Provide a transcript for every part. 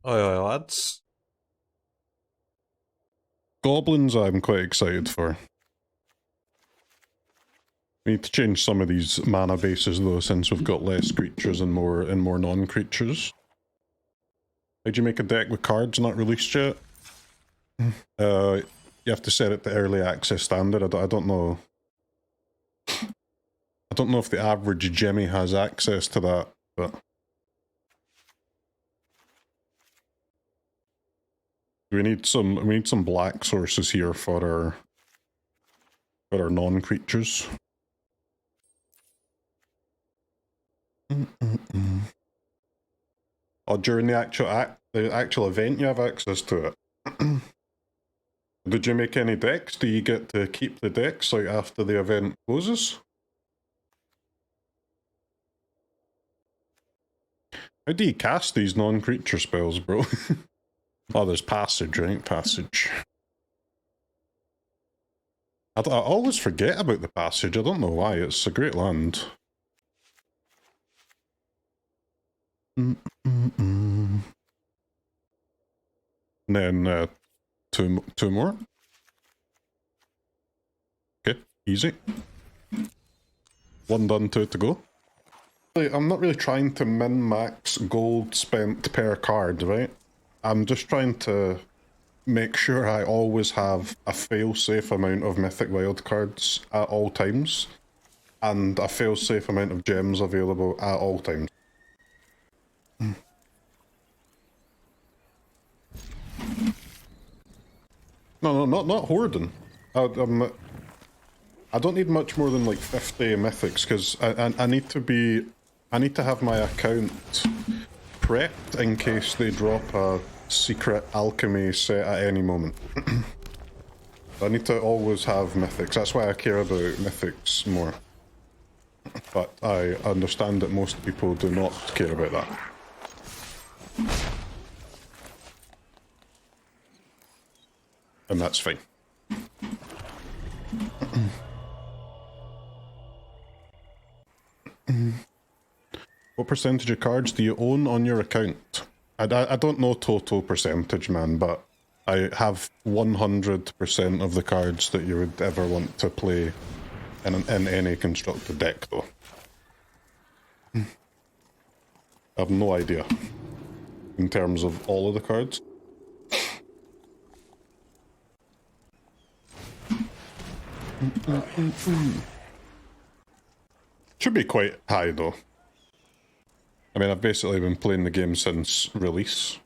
Aye, lads. Goblins I'm quite excited for. We need to change some of these mana bases though, since we've got less creatures and more non-creatures. Did you make a deck with cards not released yet? You have to set it to early access standard. I don't know. I don't know if the average Jemmy has access to that, but we need some black sources here for our non-creatures. Oh, during the actual event you have access to it. Did you make any decks? Do you get to keep the decks like after the event closes? How do you cast these non-creature spells, bro? Oh, there's Passage, right? Passage. I always forget about the Passage. I don't know why. It's a great land. And then two more. Okay, easy. One done, two to go. I'm not really trying to min-max gold spent per card, right? I'm just trying to make sure I always have a fail-safe amount of Mythic Wildcards at all times, and a fail-safe amount of gems available at all times. No, not hoarding. I don't need much more than like 50 mythics because I need to have my account prepped in case they drop a secret alchemy set at any moment. I need to always have mythics. That's why I care about mythics more. But I understand that most people do not care about that. And that's fine. What percentage of cards do you own on your account? I don't know total percentage, man, but I have 100% of the cards that you would ever want to play in any constructed deck, though. I have no idea in terms of all of the cards. Should be quite high, though. I mean, I've basically been playing the game since release,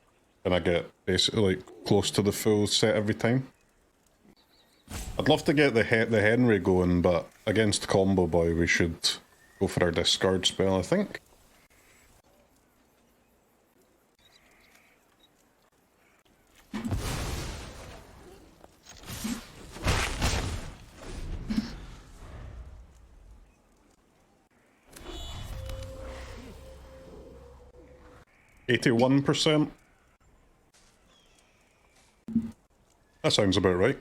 and I get basically like close to the full set every time. I'd love to get the Henry going, but against Combo Boy we should go for our discard spell, I think. %81%. That sounds about right.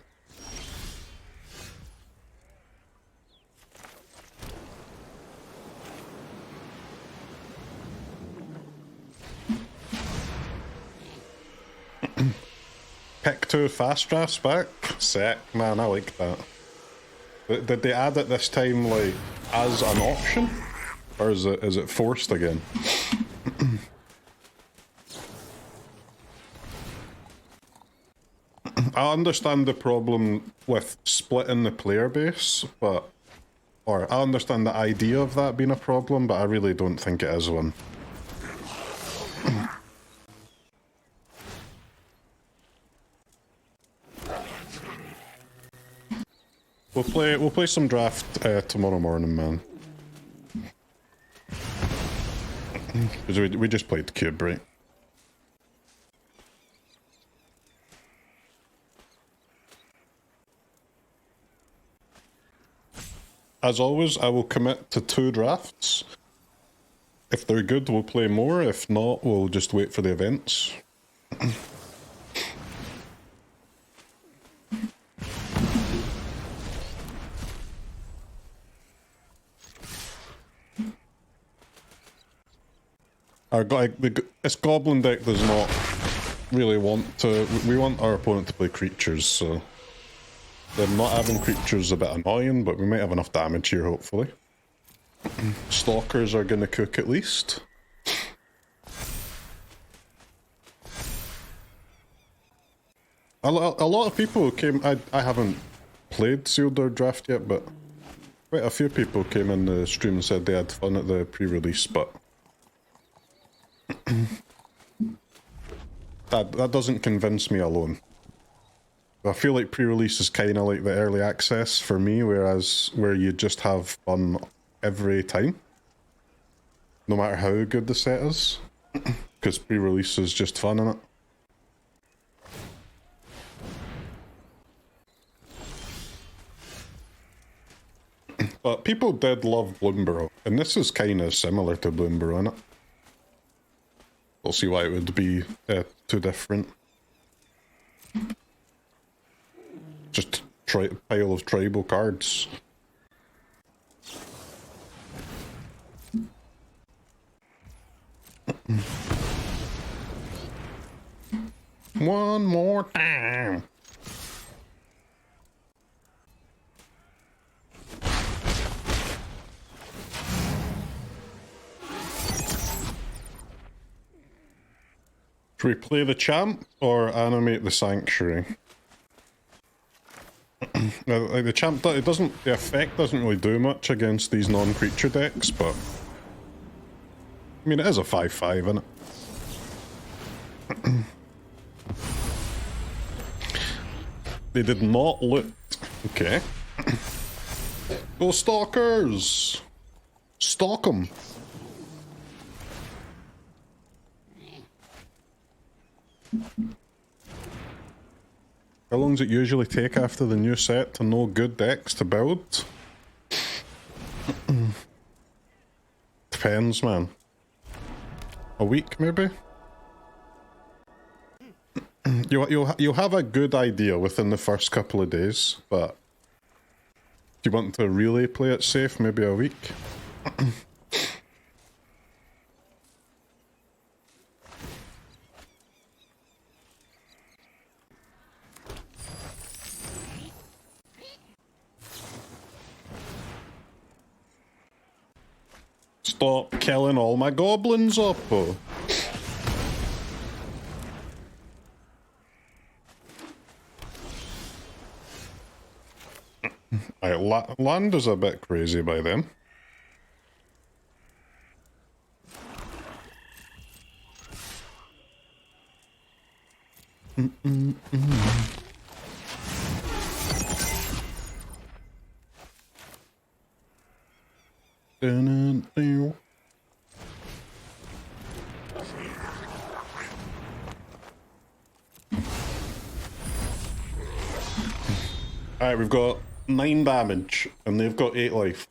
Pick 2 fast drafts back? Sick, man, I like that. Did they add it this time, like, as an option? Or is it forced again? I understand the problem with splitting the player base, but... Or, I understand the idea of that being a problem, but I really don't think it is one. We'll play some draft tomorrow morning, man. Because we just played Cube, right? As always, I will commit to 2 drafts. If they're good, we'll play more. If not, we'll just wait for the events. This Goblin deck does not really want to... We want our opponent to play creatures, so... Them not having creatures is a bit annoying, but we might have enough damage here, hopefully. Stalkers are gonna cook at least. A lot of people came... I haven't played Sealed or Draft yet, but quite a few people came in the stream and said they had fun at the pre-release, but... that doesn't convince me alone. I feel like pre-release is kind of like the early access for me, whereas where you just have fun every time. No matter how good the set is. Because pre-release is just fun, innit? But people did love Bloomburrow, and this is kind of similar to Bloomburrow, innit? We'll see why it would be too different. Just a pile of tribal cards. One more time. Should we play the champ or animate the sanctuary? Like the champ, the effect doesn't really do much against these non-creature decks, but I mean it is a 5/5, isn't it? They did not loot. Okay. Go stalkers! Stalk them! How long does it usually take after the new set to know good decks to build? Depends, man. A week, maybe? You'll have a good idea within the first couple of days, but if you want to really play it safe, maybe a week. Stop killing all my goblins up. Right, land is a bit crazy by then. Alright, we've got 9 damage, and they've got 8 life.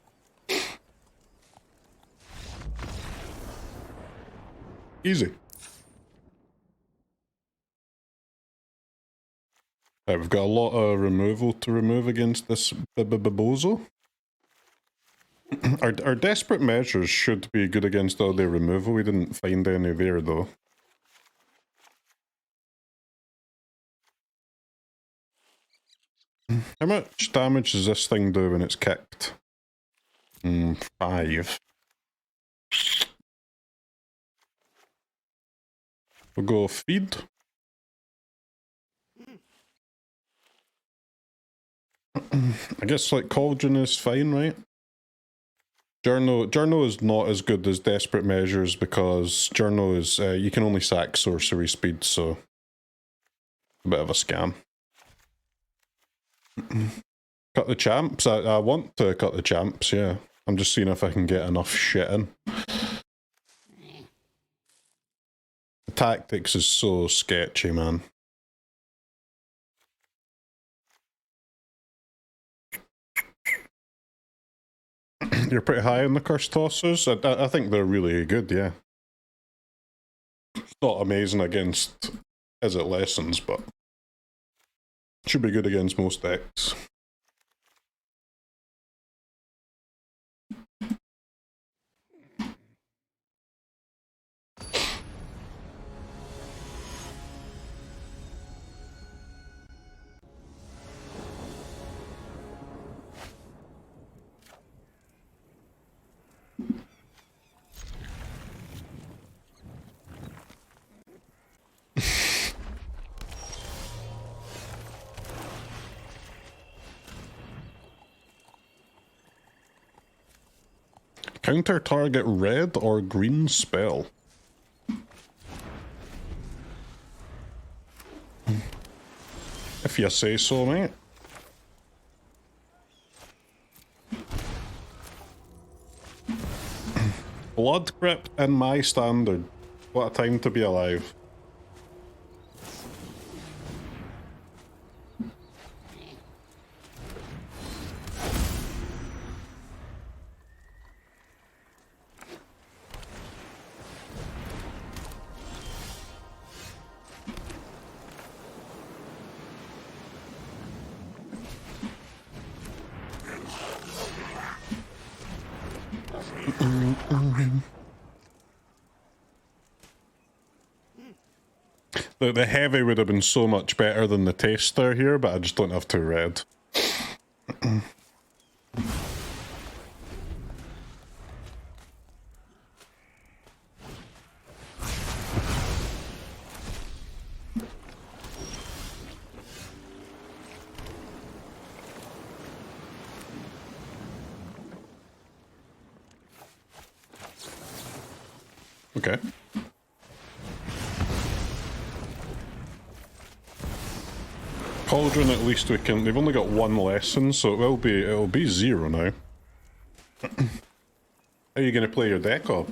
Easy. Alright, we've got a lot of removal to remove against this bozo. Our desperate measures should be good against all their removal. We didn't find any there, though. How much damage does this thing do when it's kicked? 5. We'll go feed. I guess like Cauldron is fine, right? Journal is not as good as Desperate Measures because Journal is, you can only sack sorcery speed, so a bit of a scam. Cut the champs? I want to cut the champs, yeah. I'm just seeing if I can get enough shit in. The tactics is so sketchy, man. You're pretty high on the Cursetossers? I think they're really good, yeah. It's not amazing against Izzet Lessons, but should be good against most decks. Counter target red or green spell. If you say so, mate. Blood Crypt in my standard. What a time to be alive. The heavy would have been so much better than the taster here, but I just don't have two red. Okay. Cauldron, at least we can. They've only got one lesson, so it'll be 0 now. How are you going to play your deck up?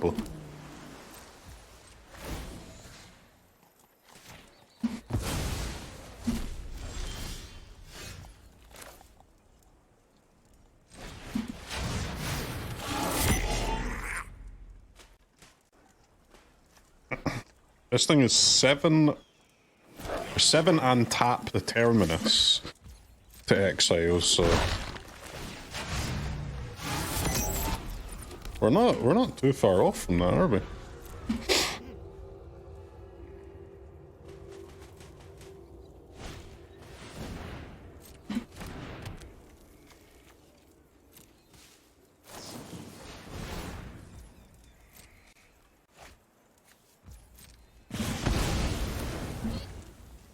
This thing is 7 and tap the Terminus to exile, so we're not too far off from that, are we?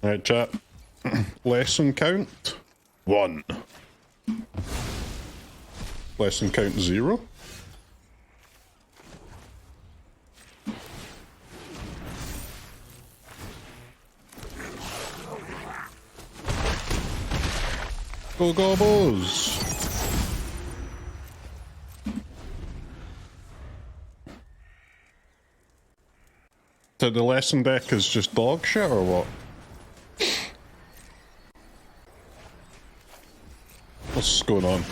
Alright, chat. Lesson count 1. Lesson count 0. Go Gobos! So the lesson deck is just dog shit or what? What's going on?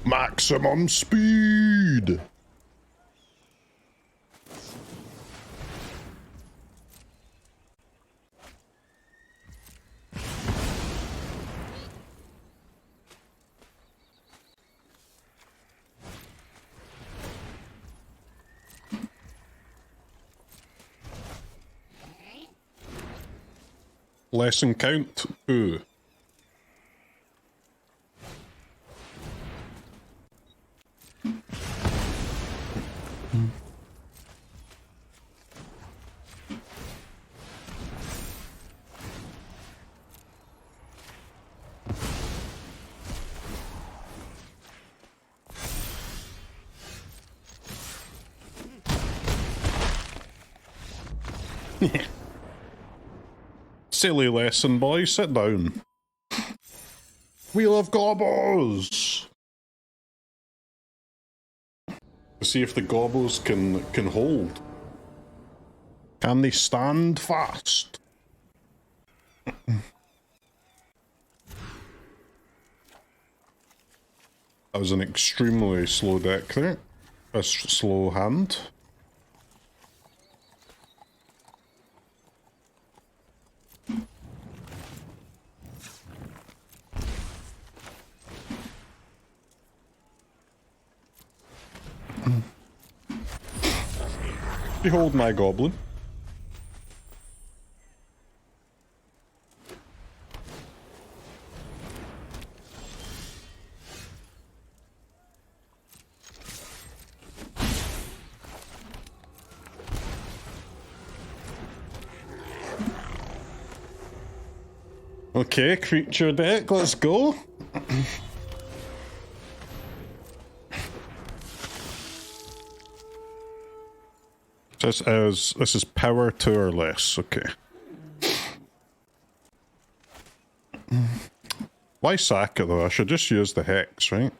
Maximum speed! Lesson count 2. Silly lesson, boy. Sit down. We love gobos. See if the gobos can hold. Can they stand fast? That was an extremely slow deck there. A slow hand. Behold my goblin. Okay, creature deck, let's go. This is power 2 or less, okay. Why sack it though? I should just use the hex, right?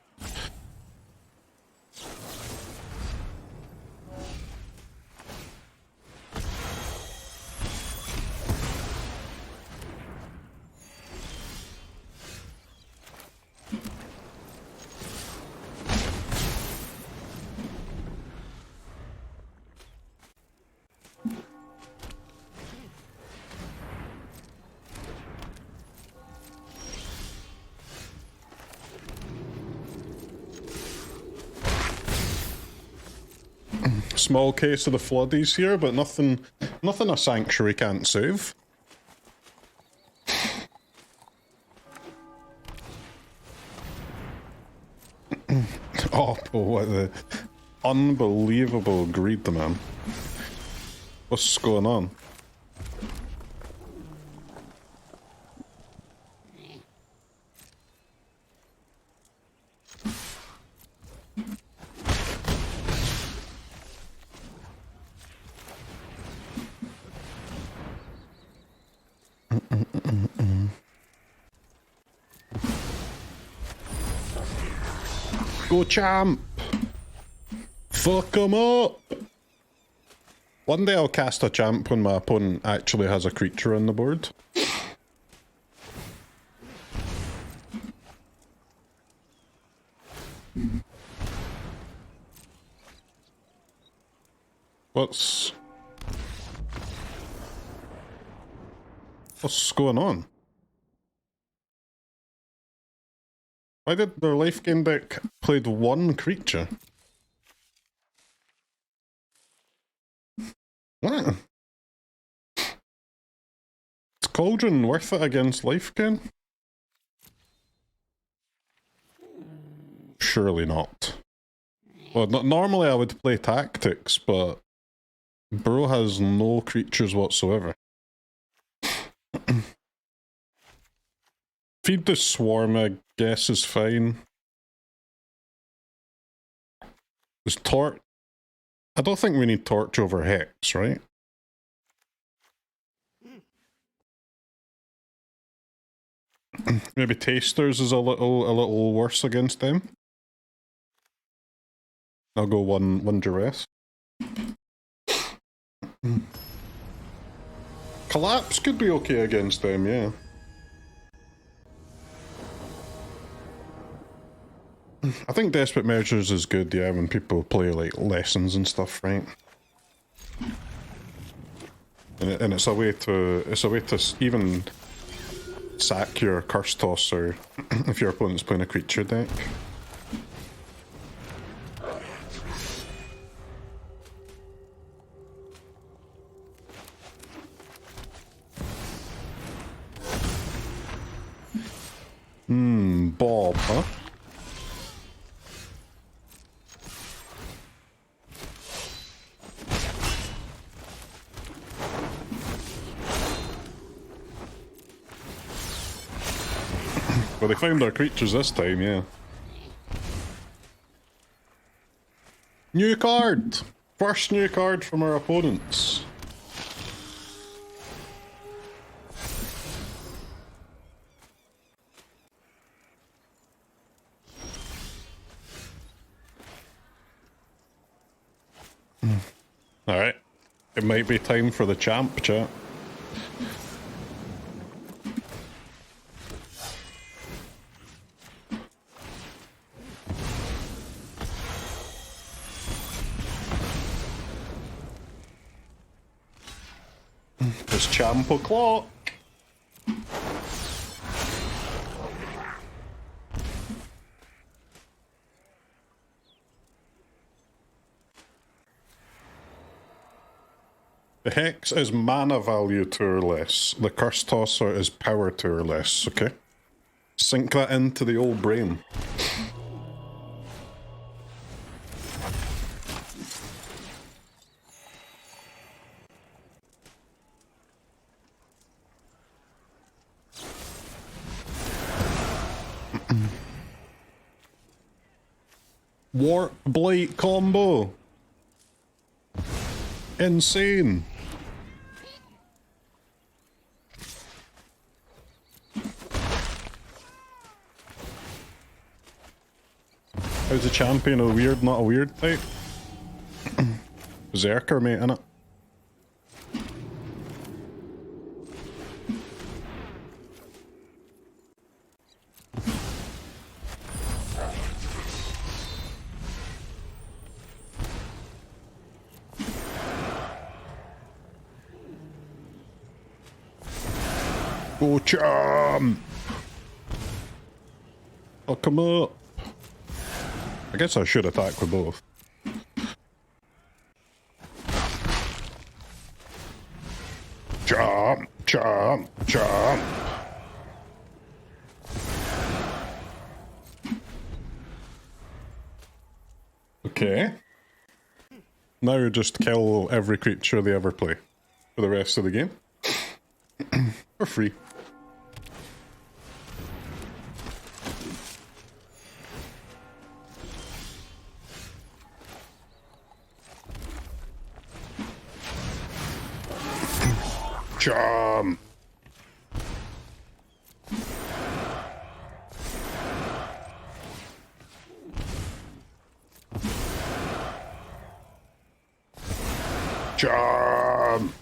Small case of the floodies here, but nothing a sanctuary can't save. Oh, what the unbelievable greed, man. What's going on? Go champ! Fuck him up! One day I'll cast a champ when my opponent actually has a creature on the board. What's going on? Why did their life gain deck played one creature? What? Is Cauldron worth it against life gain? Surely not. Well, normally I would play Tactics, but bro has no creatures whatsoever. Feed the Swarm, I guess, is fine. Is Torch... I don't think we need Torch over Hex, right? Maybe Tasters is a little worse against them. I'll go one Duress. Collapse could be okay against them, yeah. I think Desperate Measures is good, yeah, when people play like Lessons and stuff, right? And it's a way to even sack your Cursetosser if your opponent's playing a creature deck. Bob, huh? Well, they found our creatures this time, yeah. New card! First new card from our opponents. Alright. It might be time for the champ, chat. It's champ o'clock. The Hex is mana value 2 or less. The Cursetosser is power 2 or less, okay? Sink that into the old brain. Warp Blight combo. Insane. How's the champion a weird, not a weird type? Berserker, mate, innit? Go champ! Oh, come up! I guess I should attack with both. Jump, jump, jump. Okay. Now just kill every creature they ever play for the rest of the game. For free. Jump. Jump.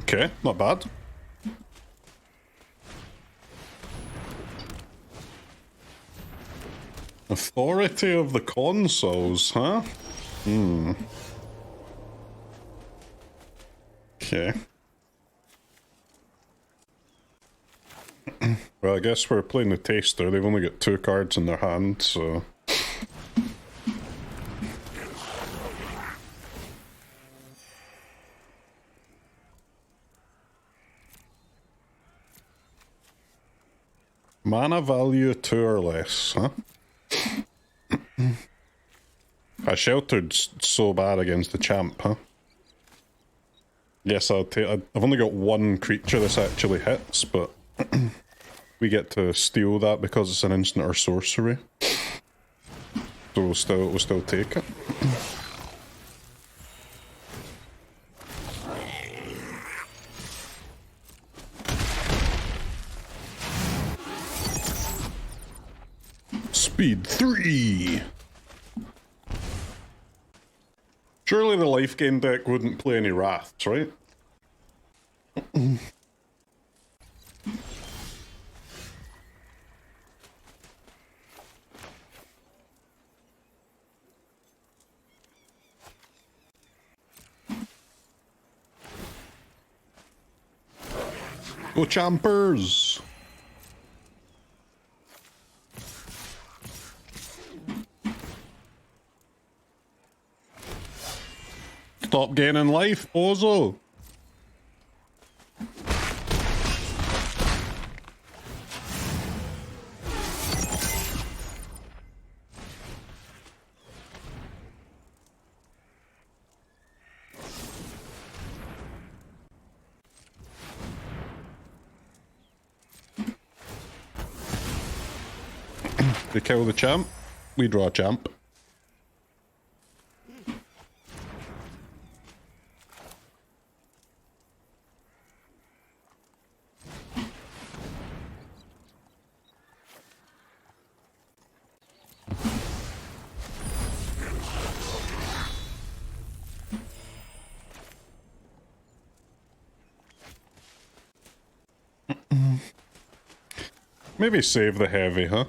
Okay, not bad. Authority of the consoles, huh? Hmm. Okay. Well, I guess we're playing the Taster. They've only got 2 cards in their hand, so... Mana value 2 or less, huh? I sheltered so bad against the champ, huh? Yes, I'll take. I've only got 1 creature this actually hits, but we get to steal that because it's an instant or sorcery. So we'll still take it. Speed 3. Surely the life gain deck wouldn't play any Wraths, right? Go Champers! Stop gaining life, Bozo! They kill the champ, we draw a champ. Maybe save the heavy, huh?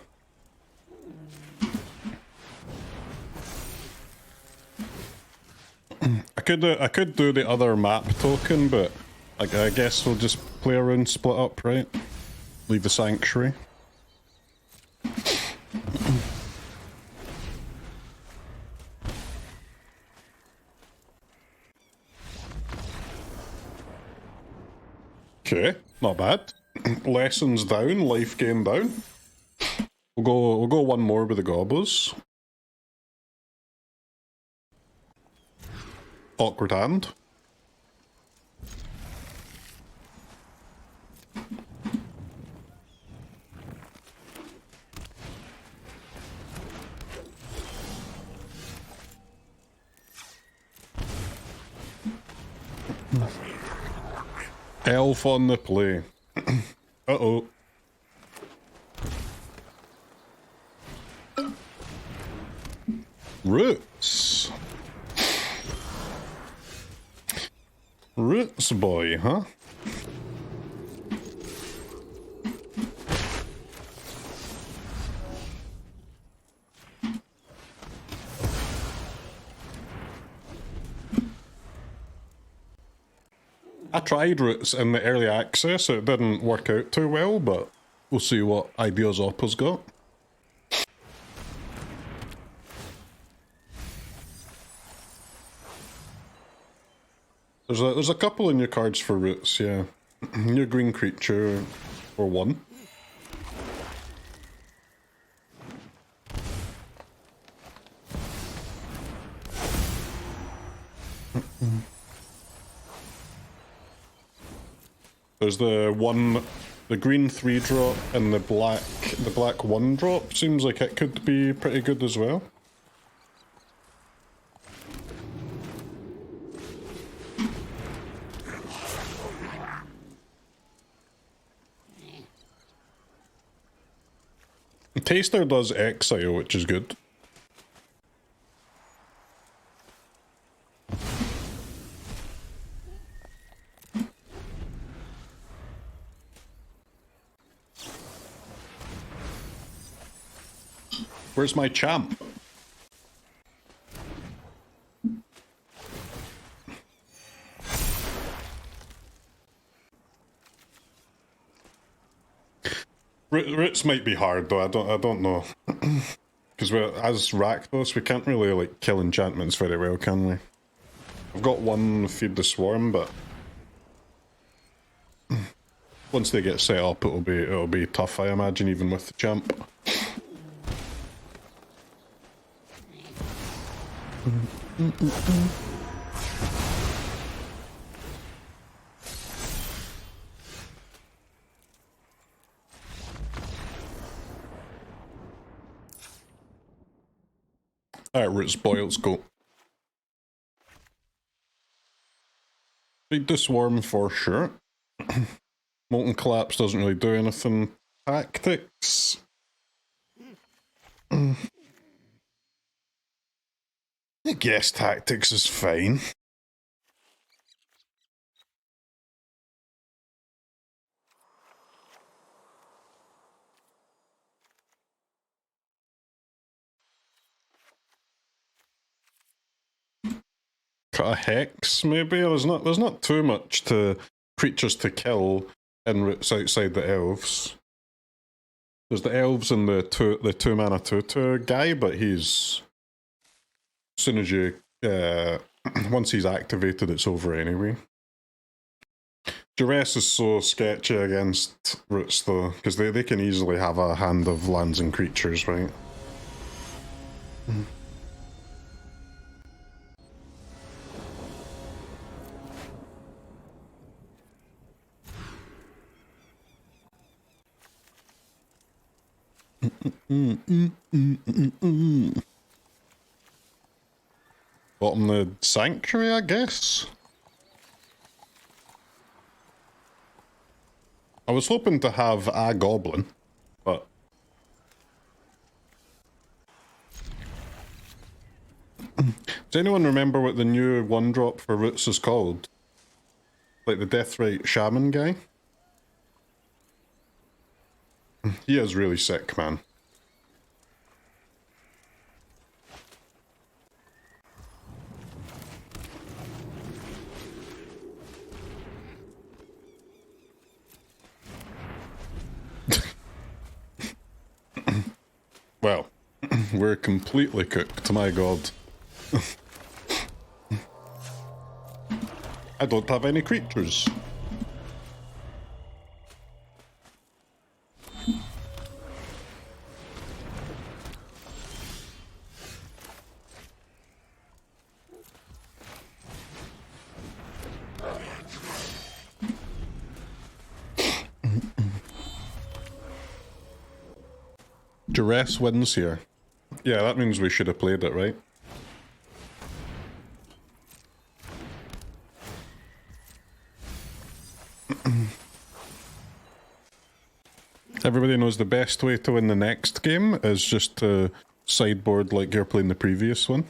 I could do the other map token, but like I guess we'll just play around, split up, right? Leave the sanctuary. Okay, not bad. Lessons down, life gain down. We'll go one more with the gobblers. Awkward hand. Elf on the play. Uh-oh. Roots. Roots boy, huh? I tried Roots in the early access, it didn't work out too well, but we'll see what ideas Oppa's got. There's a couple of new cards for Roots, yeah. New green creature for one. There's the green 3-drop and the black 1-drop. Seems like it could be pretty good as well. Taster does exile, which is good. Where's my champ? Roots might be hard though. I don't know, because as Rakdos we can't really like kill enchantments very well, can we? I've got one Feed the Swarm, but once they get set up, it'll be tough, I imagine, even with the champ. Alright, Roots boy, let's go. Feed the Swarm for sure. Molten Collapse doesn't really do anything. Tactics. I guess Tactics is fine. A Hex, maybe? There's not too much creatures to kill in Roots outside the elves. There's the elves and the 2-mana 2/2 guy, but he's, as soon as you once he's activated, it's over anyway. Duress is so sketchy against Roots though, because they can easily have a hand of lands and creatures, right? Bottom the Sanctuary, I guess? I was hoping to have a Goblin, but... Does anyone remember what the new 1-drop for Roots is called? Like the Deathrite Shaman guy? He is really sick, man. Well, we're completely cooked, my god. I don't have any creatures. Duress wins here. Yeah, that means we should have played it, right? Everybody knows the best way to win the next game is just to sideboard like you're playing the previous one.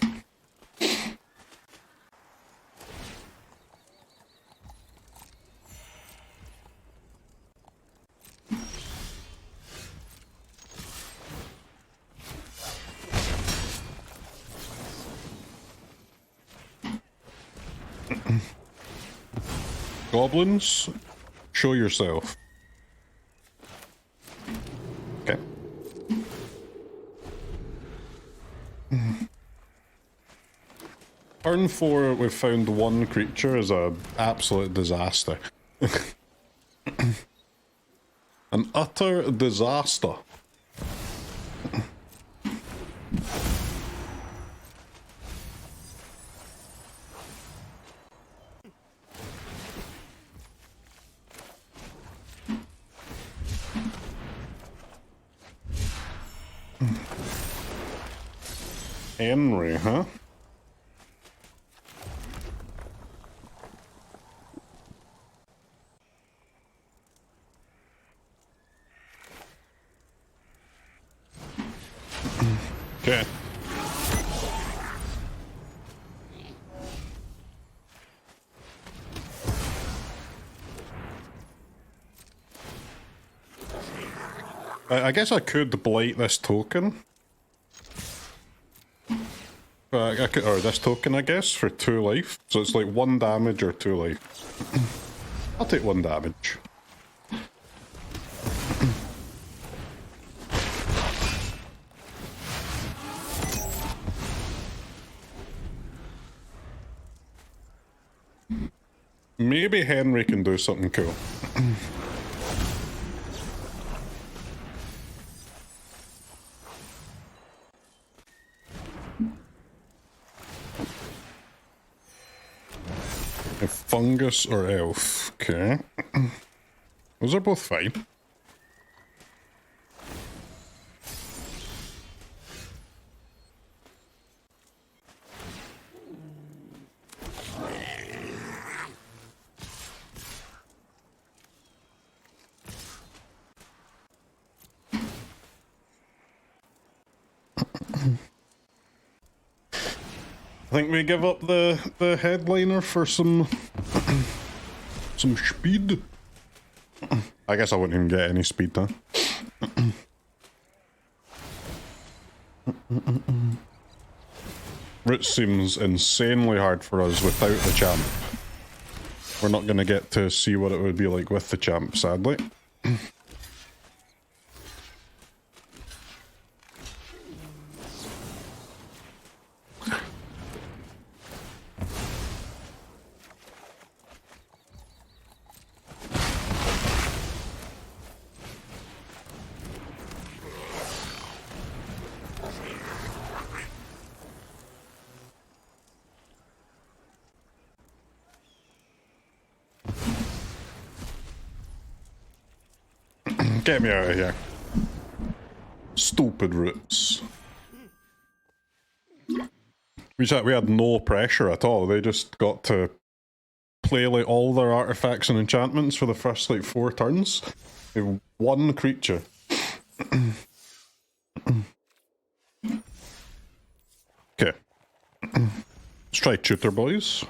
Goblins, show yourself. Okay. Turn 4, we've found one creature is a absolute disaster. An utter disaster. Henry, huh? Okay. I guess I could blight this token. I could, or this token, I guess, for 2 life. So it's like 1 damage or 2 life. I'll take 1 damage. Maybe Henry can do something cool. A fungus or elf. Okay. Those are both fine. I think we give up the headliner for some speed. I guess I wouldn't even get any speed, huh? Root seems insanely hard for us without the champ. We're not going to get to see what it would be like with the champ, sadly. Get me out of here. Stupid roots. We had no pressure at all. They just got to play like all their artifacts and enchantments for the first like 4 turns. They have 1 creature. Okay. Let's try Tutor Boys.